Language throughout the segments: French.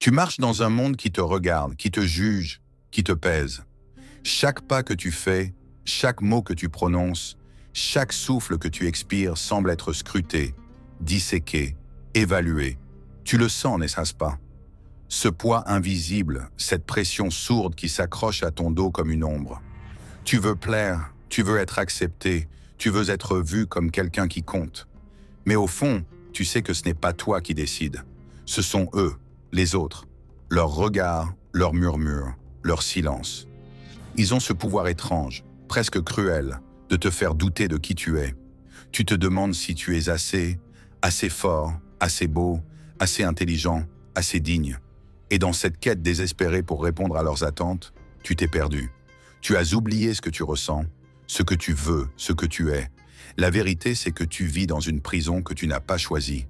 Tu marches dans un monde qui te regarde, qui te juge, qui te pèse. Chaque pas que tu fais, chaque mot que tu prononces, chaque souffle que tu expires semble être scruté, disséqué, évalué. Tu le sens, n'est-ce pas? Ce poids invisible, cette pression sourde qui s'accroche à ton dos comme une ombre. Tu veux plaire, tu veux être accepté, tu veux être vu comme quelqu'un qui compte. Mais au fond, tu sais que ce n'est pas toi qui décides. Ce sont eux, les autres, leurs regards, leurs murmures, leur silence. Ils ont ce pouvoir étrange, presque cruel, de te faire douter de qui tu es. Tu te demandes si tu es assez fort, assez beau, assez intelligent, assez digne. Et dans cette quête désespérée pour répondre à leurs attentes, tu t'es perdu. Tu as oublié ce que tu ressens, ce que tu veux, ce que tu es. La vérité, c'est que tu vis dans une prison que tu n'as pas choisie.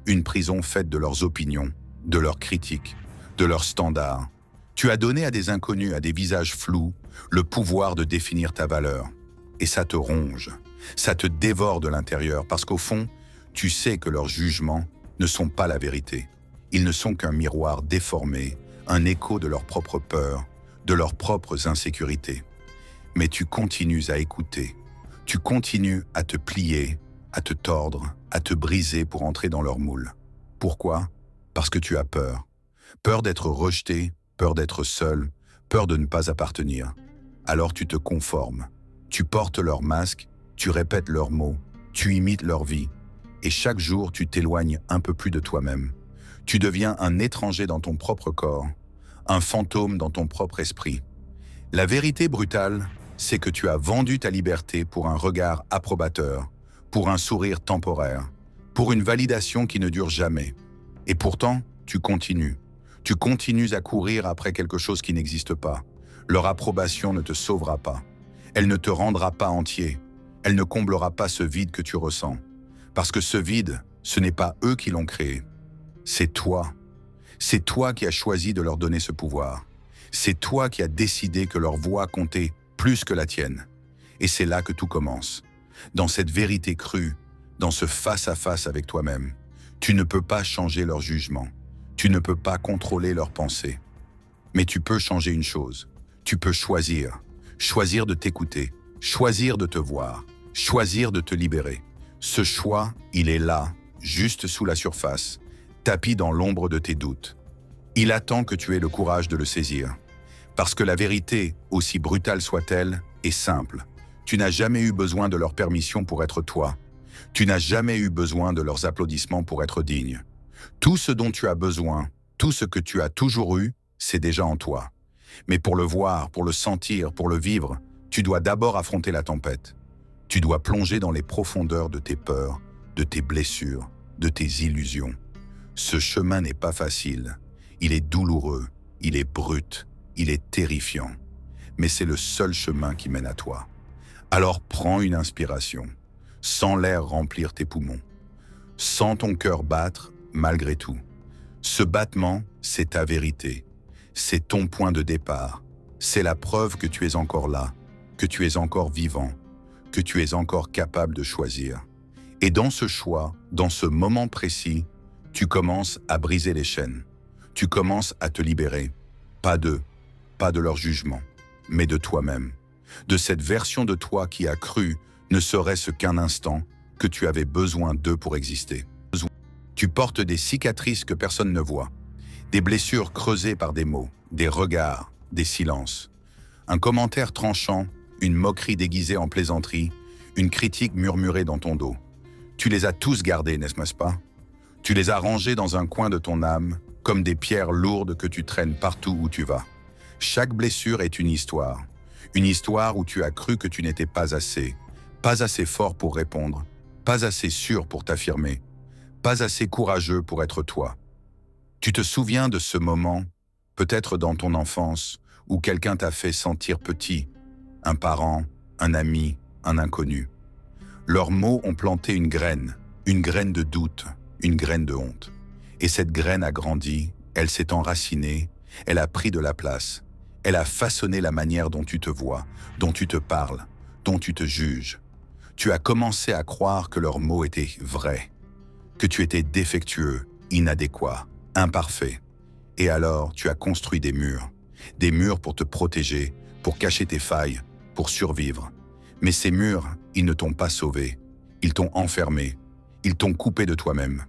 Une prison faite de leurs opinions, de leurs critiques, de leurs standards. Tu as donné à des inconnus, à des visages flous, le pouvoir de définir ta valeur. Et ça te ronge, ça te dévore de l'intérieur, parce qu'au fond, tu sais que leurs jugements ne sont pas la vérité. Ils ne sont qu'un miroir déformé, un écho de leurs propres peurs, de leurs propres insécurités. Mais tu continues à écouter, tu continues à te plier, à te tordre, à te briser pour entrer dans leur moule. Pourquoi? Parce que tu as peur. Peur d'être rejeté, peur d'être seul, peur de ne pas appartenir. Alors tu te conformes. Tu portes leur masque, tu répètes leurs mots, tu imites leur vie. Et chaque jour, tu t'éloignes un peu plus de toi-même. Tu deviens un étranger dans ton propre corps, un fantôme dans ton propre esprit. La vérité brutale, c'est que tu as vendu ta liberté pour un regard approbateur, pour un sourire temporaire, pour une validation qui ne dure jamais. Et pourtant, tu continues. Tu continues à courir après quelque chose qui n'existe pas. Leur approbation ne te sauvera pas. Elle ne te rendra pas entier. Elle ne comblera pas ce vide que tu ressens. Parce que ce vide, ce n'est pas eux qui l'ont créé. C'est toi. C'est toi qui as choisi de leur donner ce pouvoir. C'est toi qui as décidé que leur voix comptait plus que la tienne. Et c'est là que tout commence. Dans cette vérité crue, dans ce face-à-face avec toi-même. Tu ne peux pas changer leur jugement. Tu ne peux pas contrôler leurs pensées. Mais tu peux changer une chose. Tu peux choisir. Choisir de t'écouter. Choisir de te voir. Choisir de te libérer. Ce choix, il est là, juste sous la surface, tapis dans l'ombre de tes doutes. Il attend que tu aies le courage de le saisir. Parce que la vérité, aussi brutale soit-elle, est simple. Tu n'as jamais eu besoin de leur permission pour être toi. Tu n'as jamais eu besoin de leurs applaudissements pour être digne. Tout ce dont tu as besoin, tout ce que tu as toujours eu, c'est déjà en toi. Mais pour le voir, pour le sentir, pour le vivre, tu dois d'abord affronter la tempête. Tu dois plonger dans les profondeurs de tes peurs, de tes blessures, de tes illusions. Ce chemin n'est pas facile. Il est douloureux, il est brut, il est terrifiant. Mais c'est le seul chemin qui mène à toi. Alors prends une inspiration. Sens l'air remplir tes poumons. Sens ton cœur battre malgré tout. Ce battement, c'est ta vérité. C'est ton point de départ. C'est la preuve que tu es encore là, que tu es encore vivant, que tu es encore capable de choisir. Et dans ce choix, dans ce moment précis, tu commences à briser les chaînes. Tu commences à te libérer. Pas d'eux, pas de leur jugement, mais de toi-même. De cette version de toi qui a cru, ne serait-ce qu'un instant, que tu avais besoin d'eux pour exister. Tu portes des cicatrices que personne ne voit, des blessures creusées par des mots, des regards, des silences. Un commentaire tranchant, une moquerie déguisée en plaisanterie, une critique murmurée dans ton dos. Tu les as tous gardés, n'est-ce pas? Tu les as rangés dans un coin de ton âme, comme des pierres lourdes que tu traînes partout où tu vas. Chaque blessure est une histoire où tu as cru que tu n'étais pas assez fort pour répondre, pas assez sûr pour t'affirmer, pas assez courageux pour être toi. Tu te souviens de ce moment, peut-être dans ton enfance, où quelqu'un t'a fait sentir petit, un parent, un ami, un inconnu. Leurs mots ont planté une graine de doute, une graine de honte. Et cette graine a grandi, elle s'est enracinée, elle a pris de la place, elle a façonné la manière dont tu te vois, dont tu te parles, dont tu te juges. Tu as commencé à croire que leurs mots étaient vrais, que tu étais défectueux, inadéquat, imparfait. Et alors, tu as construit des murs. Des murs pour te protéger, pour cacher tes failles, pour survivre. Mais ces murs, ils ne t'ont pas sauvé. Ils t'ont enfermé. Ils t'ont coupé de toi-même.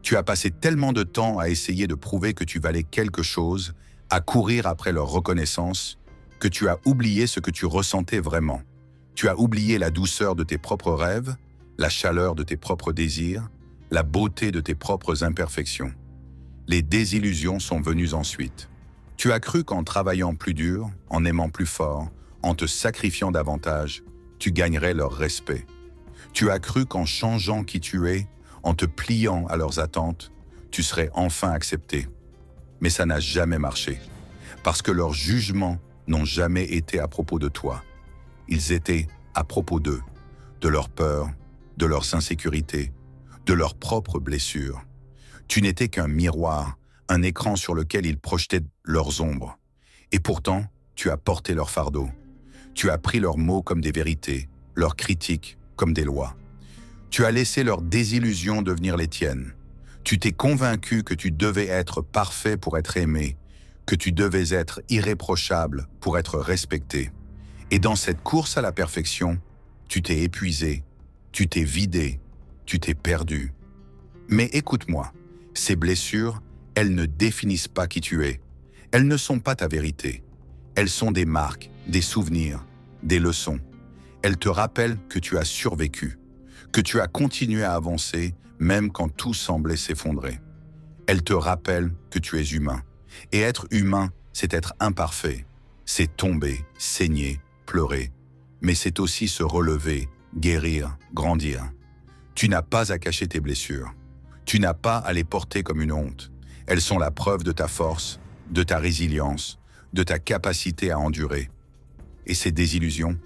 Tu as passé tellement de temps à essayer de prouver que tu valais quelque chose, à courir après leur reconnaissance, que tu as oublié ce que tu ressentais vraiment. Tu as oublié la douceur de tes propres rêves, la chaleur de tes propres désirs, la beauté de tes propres imperfections. Les désillusions sont venues ensuite. Tu as cru qu'en travaillant plus dur, en aimant plus fort, en te sacrifiant davantage, tu gagnerais leur respect. Tu as cru qu'en changeant qui tu es, en te pliant à leurs attentes, tu serais enfin accepté. Mais ça n'a jamais marché, parce que leurs jugements n'ont jamais été à propos de toi. Ils étaient à propos d'eux, de leurs peurs, de leurs insécurités, de leurs propres blessures. Tu n'étais qu'un miroir, un écran sur lequel ils projetaient leurs ombres. Et pourtant, tu as porté leur fardeau. Tu as pris leurs mots comme des vérités, leurs critiques comme des lois. Tu as laissé leurs désillusions devenir les tiennes. Tu t'es convaincu que tu devais être parfait pour être aimé, que tu devais être irréprochable pour être respecté. Et dans cette course à la perfection, tu t'es épuisé, tu t'es vidé, tu t'es perdu. Mais écoute-moi, ces blessures, elles ne définissent pas qui tu es. Elles ne sont pas ta vérité. Elles sont des marques, des souvenirs, des leçons. Elles te rappellent que tu as survécu, que tu as continué à avancer même quand tout semblait s'effondrer. Elles te rappellent que tu es humain. Et être humain, c'est être imparfait. C'est tomber, saigner, pleurer. Mais c'est aussi se relever, guérir, grandir. Tu n'as pas à cacher tes blessures. Tu n'as pas à les porter comme une honte. Elles sont la preuve de ta force, de ta résilience, de ta capacité à endurer. Et ces désillusions,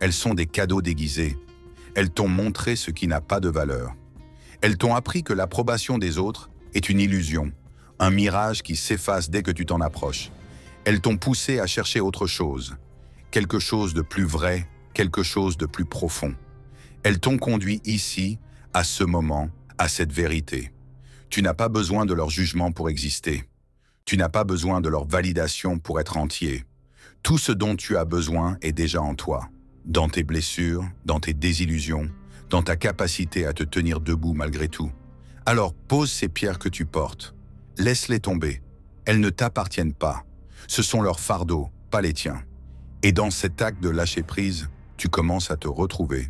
elles sont des cadeaux déguisés. Elles t'ont montré ce qui n'a pas de valeur. Elles t'ont appris que l'approbation des autres est une illusion, un mirage qui s'efface dès que tu t'en approches. Elles t'ont poussé à chercher autre chose, quelque chose de plus vrai, quelque chose de plus profond. Elles t'ont conduit ici, à ce moment, à cette vérité. Tu n'as pas besoin de leur jugement pour exister. Tu n'as pas besoin de leur validation pour être entier. Tout ce dont tu as besoin est déjà en toi, dans tes blessures, dans tes désillusions, dans ta capacité à te tenir debout malgré tout. Alors pose ces pierres que tu portes. Laisse-les tomber. Elles ne t'appartiennent pas. Ce sont leurs fardeaux, pas les tiens. Et dans cet acte de lâcher prise, tu commences à te retrouver.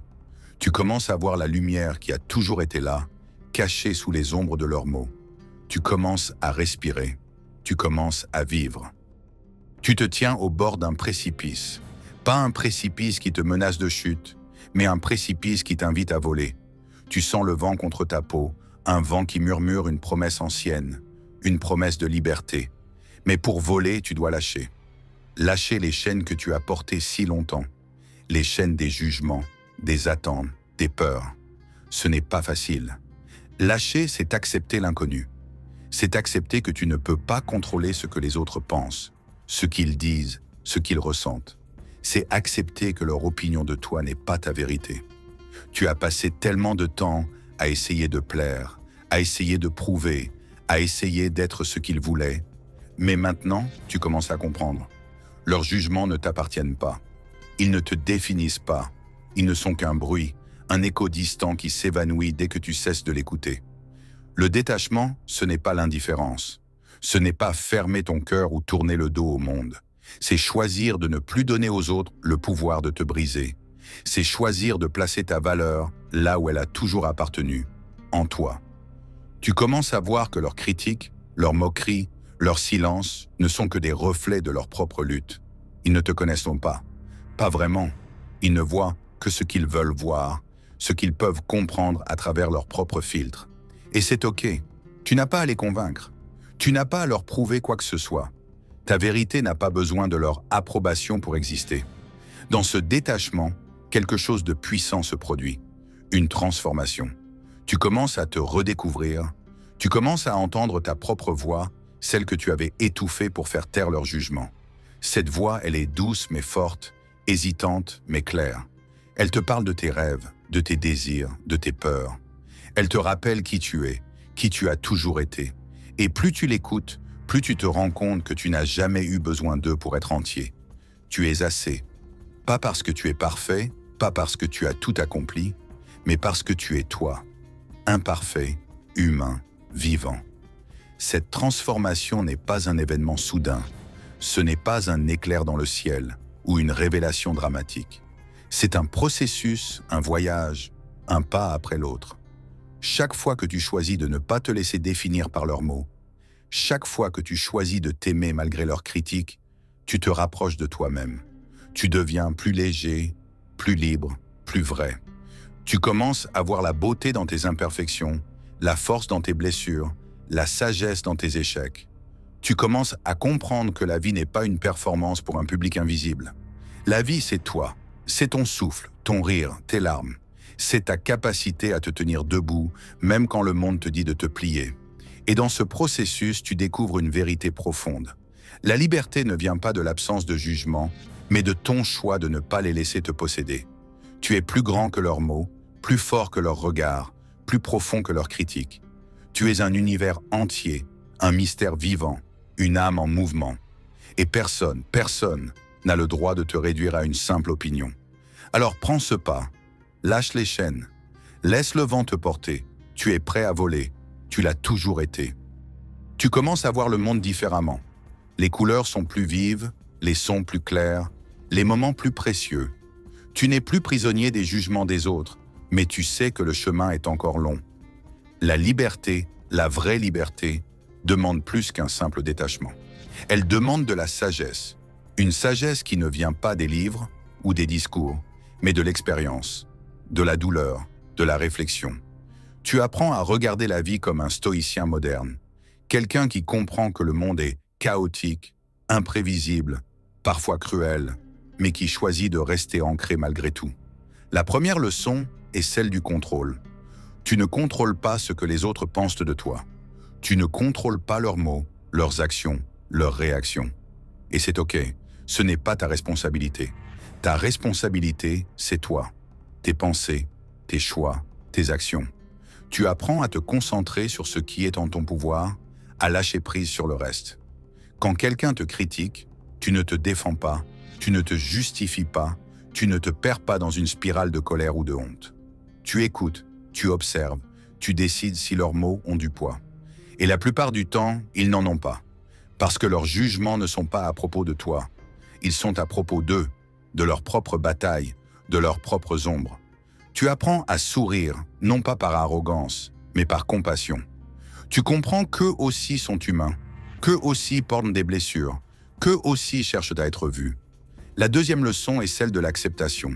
Tu commences à voir la lumière qui a toujours été là, cachée sous les ombres de leurs mots. Tu commences à respirer. Tu commences à vivre. Tu te tiens au bord d'un précipice. Pas un précipice qui te menace de chute, mais un précipice qui t'invite à voler. Tu sens le vent contre ta peau, un vent qui murmure une promesse ancienne, une promesse de liberté. Mais pour voler, tu dois lâcher. Lâcher les chaînes que tu as portées si longtemps. Les chaînes des jugements, des attentes, des peurs. Ce n'est pas facile. Lâcher, c'est accepter l'inconnu. C'est accepter que tu ne peux pas contrôler ce que les autres pensent, ce qu'ils disent, ce qu'ils ressentent. C'est accepter que leur opinion de toi n'est pas ta vérité. Tu as passé tellement de temps à essayer de plaire, à essayer de prouver, à essayer d'être ce qu'ils voulaient. Mais maintenant, tu commences à comprendre. Leurs jugements ne t'appartiennent pas. Ils ne te définissent pas. Ils ne sont qu'un bruit, un écho distant qui s'évanouit dès que tu cesses de l'écouter. Le détachement, ce n'est pas l'indifférence. Ce n'est pas fermer ton cœur ou tourner le dos au monde. C'est choisir de ne plus donner aux autres le pouvoir de te briser. C'est choisir de placer ta valeur là où elle a toujours appartenu, en toi. Tu commences à voir que leurs critiques, leurs moqueries, leurs silences ne sont que des reflets de leur propre lutte. Ils ne te connaissent pas. Pas vraiment. Ils ne voient que ce qu'ils veulent voir, ce qu'ils peuvent comprendre à travers leurs propres filtres. Et c'est OK. Tu n'as pas à les convaincre. Tu n'as pas à leur prouver quoi que ce soit. Ta vérité n'a pas besoin de leur approbation pour exister. Dans ce détachement, quelque chose de puissant se produit. Une transformation. Tu commences à te redécouvrir. Tu commences à entendre ta propre voix, celle que tu avais étouffée pour faire taire leur jugement. Cette voix, elle est douce mais forte, hésitante mais claire. Elle te parle de tes rêves, de tes désirs, de tes peurs. Elle te rappelle qui tu es, qui tu as toujours été. Et plus tu l'écoutes, plus tu te rends compte que tu n'as jamais eu besoin d'eux pour être entier. Tu es assez. Pas parce que tu es parfait, pas parce que tu as tout accompli, mais parce que tu es toi, imparfait, humain, vivant. Cette transformation n'est pas un événement soudain. Ce n'est pas un éclair dans le ciel ou une révélation dramatique. C'est un processus, un voyage, un pas après l'autre. Chaque fois que tu choisis de ne pas te laisser définir par leurs mots, chaque fois que tu choisis de t'aimer malgré leurs critiques, tu te rapproches de toi-même. Tu deviens plus léger, plus libre, plus vrai. Tu commences à voir la beauté dans tes imperfections, la force dans tes blessures, la sagesse dans tes échecs. Tu commences à comprendre que la vie n'est pas une performance pour un public invisible. La vie, c'est toi. C'est ton souffle, ton rire, tes larmes. C'est ta capacité à te tenir debout, même quand le monde te dit de te plier. Et dans ce processus, tu découvres une vérité profonde. La liberté ne vient pas de l'absence de jugement, mais de ton choix de ne pas les laisser te posséder. Tu es plus grand que leurs mots, plus fort que leurs regards, plus profond que leurs critiques. Tu es un univers entier, un mystère vivant, une âme en mouvement. Et personne n'a le droit de te réduire à une simple opinion. Alors prends ce pas, lâche les chaînes, laisse le vent te porter. Tu es prêt à voler, tu l'as toujours été. Tu commences à voir le monde différemment. Les couleurs sont plus vives, les sons plus clairs, les moments plus précieux. Tu n'es plus prisonnier des jugements des autres, mais tu sais que le chemin est encore long. La liberté, la vraie liberté, demande plus qu'un simple détachement. Elle demande de la sagesse. Une sagesse qui ne vient pas des livres ou des discours, mais de l'expérience, de la douleur, de la réflexion. Tu apprends à regarder la vie comme un stoïcien moderne, quelqu'un qui comprend que le monde est chaotique, imprévisible, parfois cruel, mais qui choisit de rester ancré malgré tout. La première leçon est celle du contrôle. Tu ne contrôles pas ce que les autres pensent de toi. Tu ne contrôles pas leurs mots, leurs actions, leurs réactions. Et c'est OK, ce n'est pas ta responsabilité. Ta responsabilité, c'est toi, tes pensées, tes choix, tes actions. Tu apprends à te concentrer sur ce qui est en ton pouvoir, à lâcher prise sur le reste. Quand quelqu'un te critique, tu ne te défends pas, tu ne te justifies pas, tu ne te perds pas dans une spirale de colère ou de honte. Tu écoutes, tu observes, tu décides si leurs mots ont du poids. Et la plupart du temps, ils n'en ont pas. Parce que leurs jugements ne sont pas à propos de toi. Ils sont à propos d'eux, de leurs propres batailles, de leurs propres ombres. Tu apprends à sourire, non pas par arrogance, mais par compassion. Tu comprends qu'eux aussi sont humains, qu'eux aussi portent des blessures, qu'eux aussi cherchent à être vus. La deuxième leçon est celle de l'acceptation.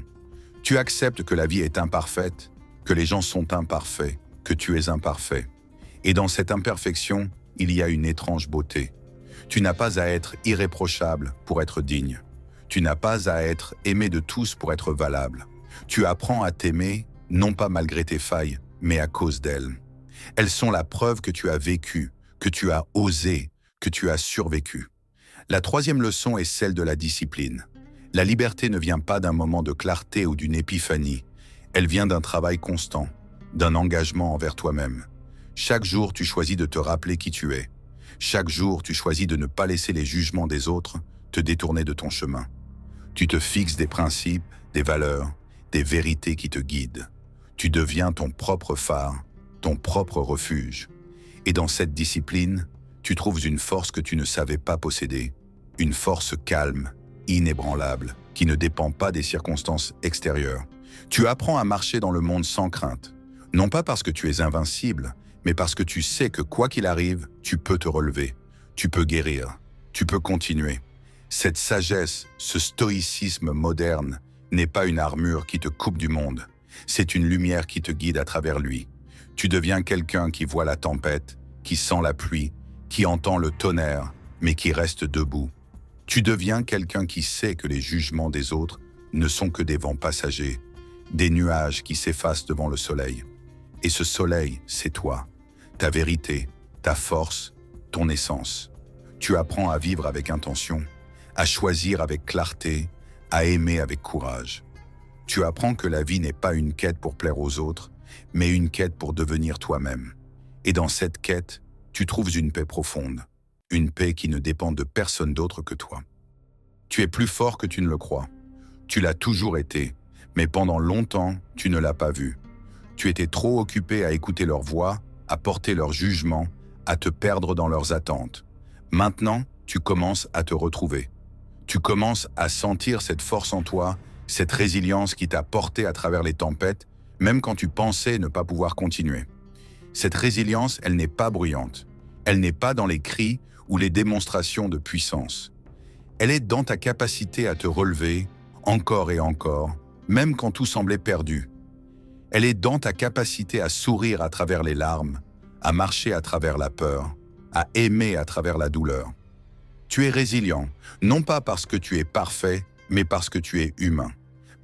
Tu acceptes que la vie est imparfaite, que les gens sont imparfaits, que tu es imparfait. Et dans cette imperfection, il y a une étrange beauté. Tu n'as pas à être irréprochable pour être digne. Tu n'as pas à être aimé de tous pour être valable. Tu apprends à t'aimer, non pas malgré tes failles, mais à cause d'elles. Elles sont la preuve que tu as vécu, que tu as osé, que tu as survécu. La troisième leçon est celle de la discipline. La liberté ne vient pas d'un moment de clarté ou d'une épiphanie. Elle vient d'un travail constant, d'un engagement envers toi-même. Chaque jour, tu choisis de te rappeler qui tu es. Chaque jour, tu choisis de ne pas laisser les jugements des autres te détourner de ton chemin. Tu te fixes des principes, des valeurs, des vérités qui te guident. Tu deviens ton propre phare, ton propre refuge. Et dans cette discipline, tu trouves une force que tu ne savais pas posséder, une force calme, inébranlable, qui ne dépend pas des circonstances extérieures. Tu apprends à marcher dans le monde sans crainte, non pas parce que tu es invincible, mais parce que tu sais que quoi qu'il arrive, tu peux te relever, tu peux guérir, tu peux continuer. Cette sagesse, ce stoïcisme moderne, n'est pas une armure qui te coupe du monde, c'est une lumière qui te guide à travers lui. Tu deviens quelqu'un qui voit la tempête, qui sent la pluie, qui entend le tonnerre, mais qui reste debout. Tu deviens quelqu'un qui sait que les jugements des autres ne sont que des vents passagers, des nuages qui s'effacent devant le soleil. Et ce soleil, c'est toi, ta vérité, ta force, ton essence. Tu apprends à vivre avec intention, à choisir avec clarté, à aimer avec courage. Tu apprends que la vie n'est pas une quête pour plaire aux autres, mais une quête pour devenir toi-même. Et dans cette quête, tu trouves une paix profonde, une paix qui ne dépend de personne d'autre que toi. Tu es plus fort que tu ne le crois. Tu l'as toujours été, mais pendant longtemps, tu ne l'as pas vu. Tu étais trop occupé à écouter leur voix, à porter leur jugement, à te perdre dans leurs attentes. Maintenant, tu commences à te retrouver. Tu commences à sentir cette force en toi, cette résilience qui t'a porté à travers les tempêtes, même quand tu pensais ne pas pouvoir continuer. Cette résilience, elle n'est pas bruyante. Elle n'est pas dans les cris ou les démonstrations de puissance. Elle est dans ta capacité à te relever, encore et encore, même quand tout semblait perdu. Elle est dans ta capacité à sourire à travers les larmes, à marcher à travers la peur, à aimer à travers la douleur. Tu es résilient, non pas parce que tu es parfait, mais parce que tu es humain,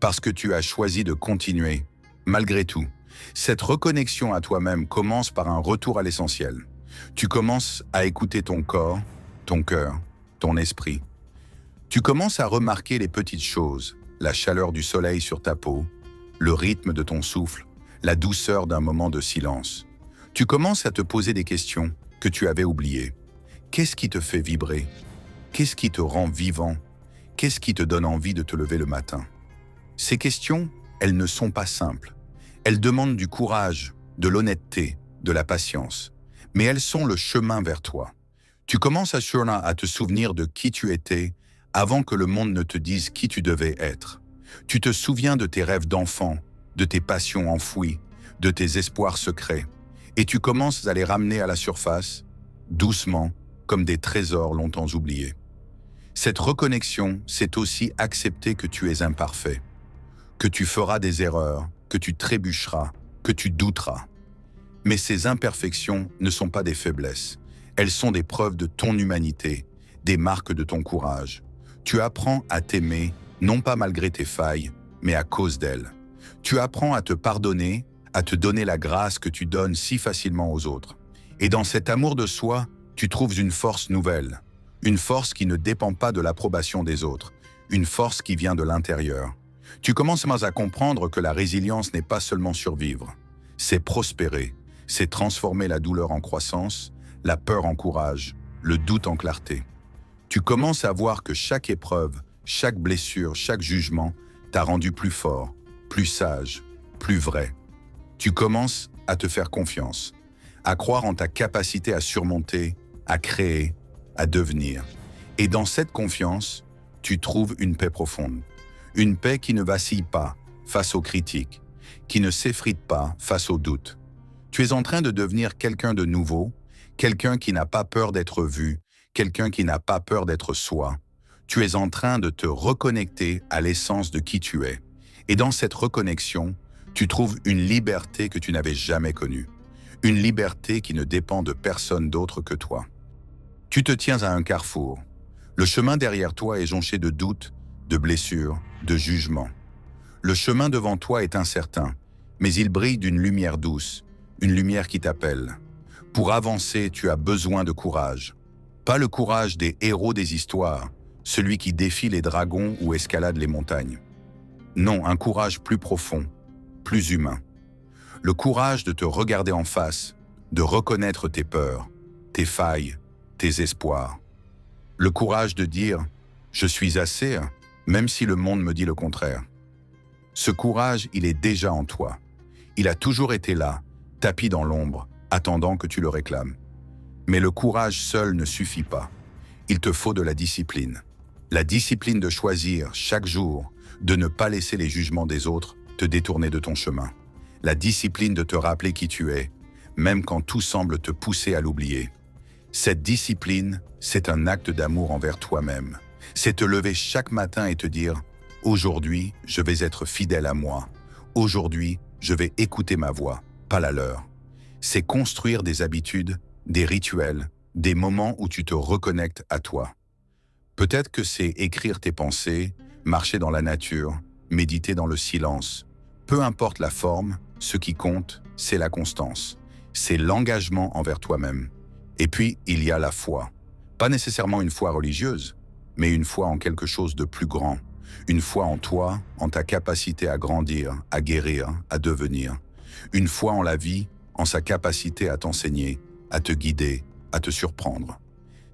parce que tu as choisi de continuer, malgré tout. Cette reconnexion à toi-même commence par un retour à l'essentiel. Tu commences à écouter ton corps, ton cœur, ton esprit. Tu commences à remarquer les petites choses, la chaleur du soleil sur ta peau, le rythme de ton souffle, la douceur d'un moment de silence. Tu commences à te poser des questions que tu avais oubliées. Qu'est-ce qui te fait vibrer? Qu'est-ce qui te rend vivant? Qu'est-ce qui te donne envie de te lever le matin? Ces questions, elles ne sont pas simples. Elles demandent du courage, de l'honnêteté, de la patience. Mais elles sont le chemin vers toi. Tu commences à te souvenir de qui tu étais avant que le monde ne te dise qui tu devais être. Tu te souviens de tes rêves d'enfant, de tes passions enfouies, de tes espoirs secrets. Et tu commences à les ramener à la surface, doucement, comme des trésors longtemps oubliés. Cette reconnexion, c'est aussi accepter que tu es imparfait, que tu feras des erreurs, que tu trébucheras, que tu douteras. Mais ces imperfections ne sont pas des faiblesses. Elles sont des preuves de ton humanité, des marques de ton courage. Tu apprends à t'aimer, non pas malgré tes failles, mais à cause d'elles. Tu apprends à te pardonner, à te donner la grâce que tu donnes si facilement aux autres. Et dans cet amour de soi, tu trouves une force nouvelle. Une force qui ne dépend pas de l'approbation des autres. Une force qui vient de l'intérieur. Tu commences à comprendre que la résilience n'est pas seulement survivre. C'est prospérer. C'est transformer la douleur en croissance, la peur en courage, le doute en clarté. Tu commences à voir que chaque épreuve, chaque blessure, chaque jugement t'a rendu plus fort, plus sage, plus vrai. Tu commences à te faire confiance, à croire en ta capacité à surmonter, à créer, à devenir. Et dans cette confiance, tu trouves une paix profonde. Une paix qui ne vacille pas face aux critiques, qui ne s'effrite pas face aux doutes. Tu es en train de devenir quelqu'un de nouveau, quelqu'un qui n'a pas peur d'être vu, quelqu'un qui n'a pas peur d'être soi. Tu es en train de te reconnecter à l'essence de qui tu es. Et dans cette reconnexion, tu trouves une liberté que tu n'avais jamais connue. Une liberté qui ne dépend de personne d'autre que toi. Tu te tiens à un carrefour. Le chemin derrière toi est jonché de doutes, de blessures, de jugements. Le chemin devant toi est incertain, mais il brille d'une lumière douce, une lumière qui t'appelle. Pour avancer, tu as besoin de courage. Pas le courage des héros des histoires, celui qui défie les dragons ou escalade les montagnes. Non, un courage plus profond, plus humain. Le courage de te regarder en face, de reconnaître tes peurs, tes failles, tes espoirs. Le courage de dire « je suis assez », même si le monde me dit le contraire. Ce courage, il est déjà en toi. Il a toujours été là, tapi dans l'ombre, attendant que tu le réclames. Mais le courage seul ne suffit pas. Il te faut de la discipline. La discipline de choisir, chaque jour, de ne pas laisser les jugements des autres te détourner de ton chemin. La discipline de te rappeler qui tu es, même quand tout semble te pousser à l'oublier. Cette discipline, c'est un acte d'amour envers toi-même. C'est te lever chaque matin et te dire « Aujourd'hui, je vais être fidèle à moi. Aujourd'hui, je vais écouter ma voix, pas la leur. » C'est construire des habitudes, des rituels, des moments où tu te reconnectes à toi. Peut-être que c'est écrire tes pensées, marcher dans la nature, méditer dans le silence. Peu importe la forme, ce qui compte, c'est la constance. C'est l'engagement envers toi-même. Et puis, il y a la foi. Pas nécessairement une foi religieuse, mais une foi en quelque chose de plus grand. Une foi en toi, en ta capacité à grandir, à guérir, à devenir. Une foi en la vie, en sa capacité à t'enseigner, à te guider, à te surprendre.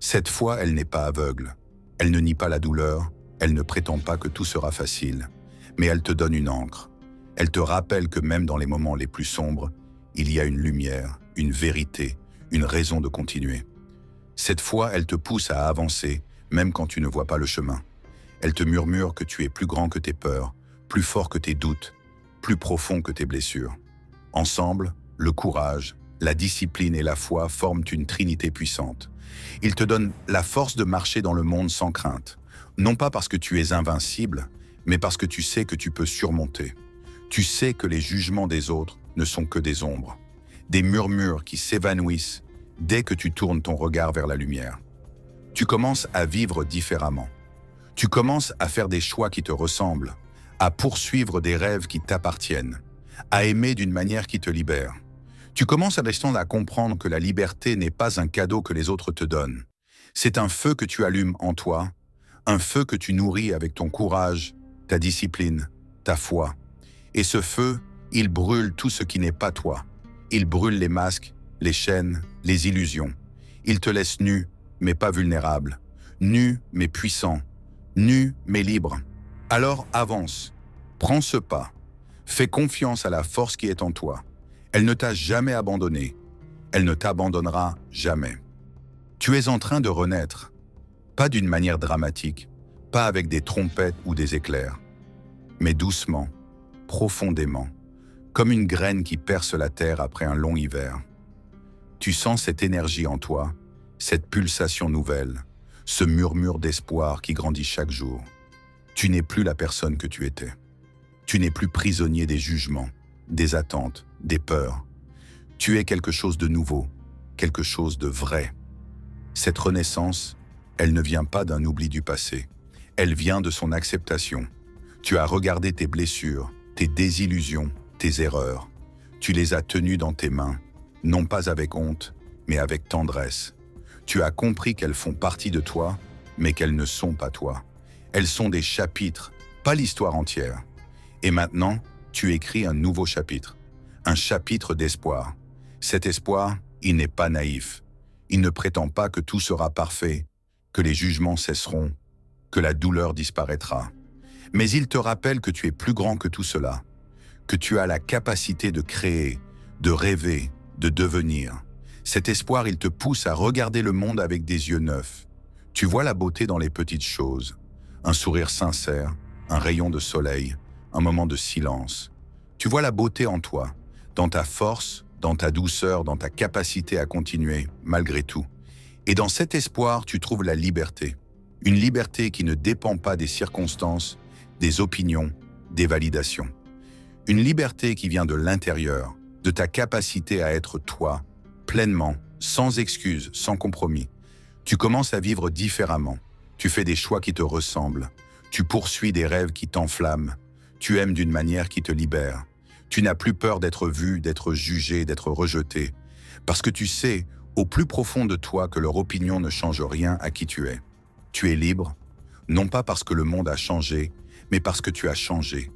Cette fois, elle n'est pas aveugle. Elle ne nie pas la douleur, elle ne prétend pas que tout sera facile, mais elle te donne une encre. Elle te rappelle que même dans les moments les plus sombres, il y a une lumière, une vérité, une raison de continuer. Cette fois, elle te pousse à avancer, même quand tu ne vois pas le chemin. Elle te murmure que tu es plus grand que tes peurs, plus fort que tes doutes, plus profond que tes blessures. Ensemble, le courage, la discipline et la foi forment une trinité puissante. Ils te donnent la force de marcher dans le monde sans crainte, non pas parce que tu es invincible, mais parce que tu sais que tu peux surmonter. Tu sais que les jugements des autres ne sont que des ombres, des murmures qui s'évanouissent dès que tu tournes ton regard vers la lumière. Tu commences à vivre différemment. Tu commences à faire des choix qui te ressemblent, à poursuivre des rêves qui t'appartiennent, à aimer d'une manière qui te libère. Tu commences à l'instant à comprendre que la liberté n'est pas un cadeau que les autres te donnent. C'est un feu que tu allumes en toi, un feu que tu nourris avec ton courage, ta discipline, ta foi. Et ce feu, il brûle tout ce qui n'est pas toi. Il brûle les masques, les chaînes, les illusions. Il te laisse nu, mais pas vulnérable. Nu, mais puissant. Nu, mais libre. Alors avance. Prends ce pas. Fais confiance à la force qui est en toi. Elle ne t'a jamais abandonné. Elle ne t'abandonnera jamais. Tu es en train de renaître. Pas d'une manière dramatique, pas avec des trompettes ou des éclairs, mais doucement, profondément, comme une graine qui perce la terre après un long hiver. Tu sens cette énergie en toi, cette pulsation nouvelle, ce murmure d'espoir qui grandit chaque jour. Tu n'es plus la personne que tu étais. Tu n'es plus prisonnier des jugements, des attentes, des peurs. Tu es quelque chose de nouveau, quelque chose de vrai. Cette renaissance, elle ne vient pas d'un oubli du passé. Elle vient de son acceptation. Tu as regardé tes blessures, tes désillusions, tes erreurs. Tu les as tenues dans tes mains, non pas avec honte, mais avec tendresse. Tu as compris qu'elles font partie de toi, mais qu'elles ne sont pas toi. Elles sont des chapitres, pas l'histoire entière. Et maintenant, tu écris un nouveau chapitre, un chapitre d'espoir. Cet espoir, il n'est pas naïf. Il ne prétend pas que tout sera parfait, que les jugements cesseront, que la douleur disparaîtra. Mais il te rappelle que tu es plus grand que tout cela, que tu as la capacité de créer, de rêver, de devenir. Cet espoir, il te pousse à regarder le monde avec des yeux neufs. Tu vois la beauté dans les petites choses, un sourire sincère, un rayon de soleil, un moment de silence. Tu vois la beauté en toi, dans ta force, dans ta douceur, dans ta capacité à continuer, malgré tout. Et dans cet espoir, tu trouves la liberté. Une liberté qui ne dépend pas des circonstances, des opinions, des validations. Une liberté qui vient de l'intérieur, de ta capacité à être toi, pleinement, sans excuses, sans compromis. Tu commences à vivre différemment. Tu fais des choix qui te ressemblent. Tu poursuis des rêves qui t'enflamment. Tu aimes d'une manière qui te libère. Tu n'as plus peur d'être vu, d'être jugé, d'être rejeté. Parce que tu sais, au plus profond de toi, que leur opinion ne change rien à qui tu es. Tu es libre, non pas parce que le monde a changé, mais parce que tu as changé.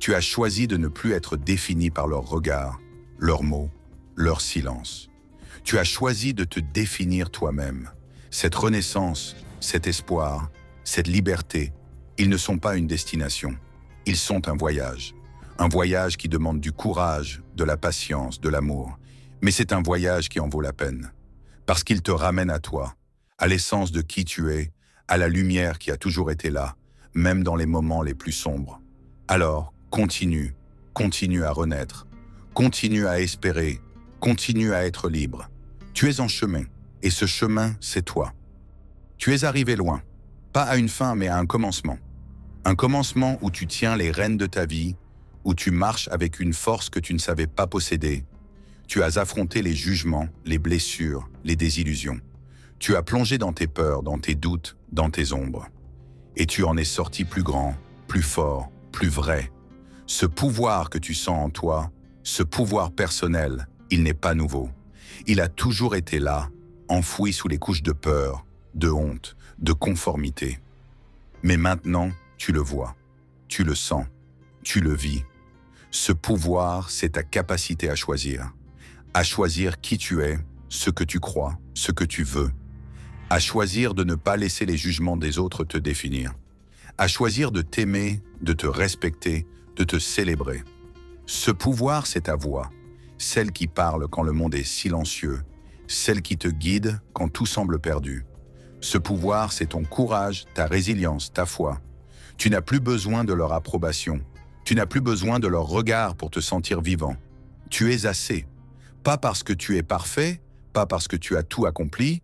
Tu as choisi de ne plus être défini par leurs regards, leurs mots, leur silence. Tu as choisi de te définir toi-même. Cette renaissance, cet espoir, cette liberté, ils ne sont pas une destination. Ils sont un voyage. Un voyage qui demande du courage, de la patience, de l'amour. Mais c'est un voyage qui en vaut la peine. Parce qu'il te ramène à toi, à l'essence de qui tu es, à la lumière qui a toujours été là, même dans les moments les plus sombres. Alors, continue, continue à renaître, continue à espérer, continue à être libre. Tu es en chemin, et ce chemin, c'est toi. Tu es arrivé loin, pas à une fin, mais à un commencement. Un commencement où tu tiens les rênes de ta vie, où tu marches avec une force que tu ne savais pas posséder. Tu as affronté les jugements, les blessures, les désillusions. Tu as plongé dans tes peurs, dans tes doutes, dans tes ombres. Et tu en es sorti plus grand, plus fort, plus vrai. Ce pouvoir que tu sens en toi, ce pouvoir personnel, il n'est pas nouveau. Il a toujours été là, enfoui sous les couches de peur, de honte, de conformité. Mais maintenant, tu le vois, tu le sens, tu le vis. Ce pouvoir, c'est ta capacité à choisir qui tu es, ce que tu crois, ce que tu veux. à choisir de ne pas laisser les jugements des autres te définir, à choisir de t'aimer, de te respecter, de te célébrer. Ce pouvoir, c'est ta voix, celle qui parle quand le monde est silencieux, celle qui te guide quand tout semble perdu. Ce pouvoir, c'est ton courage, ta résilience, ta foi. Tu n'as plus besoin de leur approbation. Tu n'as plus besoin de leur regard pour te sentir vivant. Tu es assez. Pas parce que tu es parfait, pas parce que tu as tout accompli,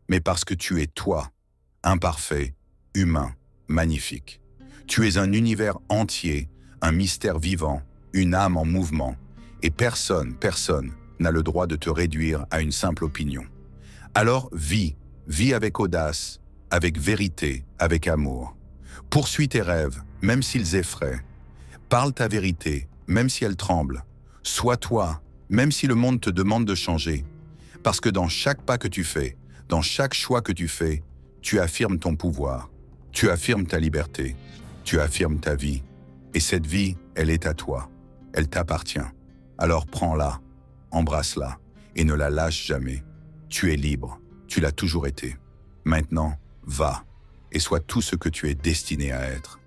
mais parce que tu es toi, imparfait, humain, magnifique. Tu es un univers entier, un mystère vivant, une âme en mouvement, et personne n'a le droit de te réduire à une simple opinion. Alors vis avec audace, avec vérité, avec amour. Poursuis tes rêves, même s'ils effraient. Parle ta vérité, même si elle tremble. Sois toi, même si le monde te demande de changer. Parce que dans chaque pas que tu fais, dans chaque choix que tu fais, tu affirmes ton pouvoir, tu affirmes ta liberté, tu affirmes ta vie. Et cette vie, elle est à toi, elle t'appartient. Alors prends-la, embrasse-la et ne la lâche jamais. Tu es libre, tu l'as toujours été. Maintenant, va et sois tout ce que tu es destiné à être.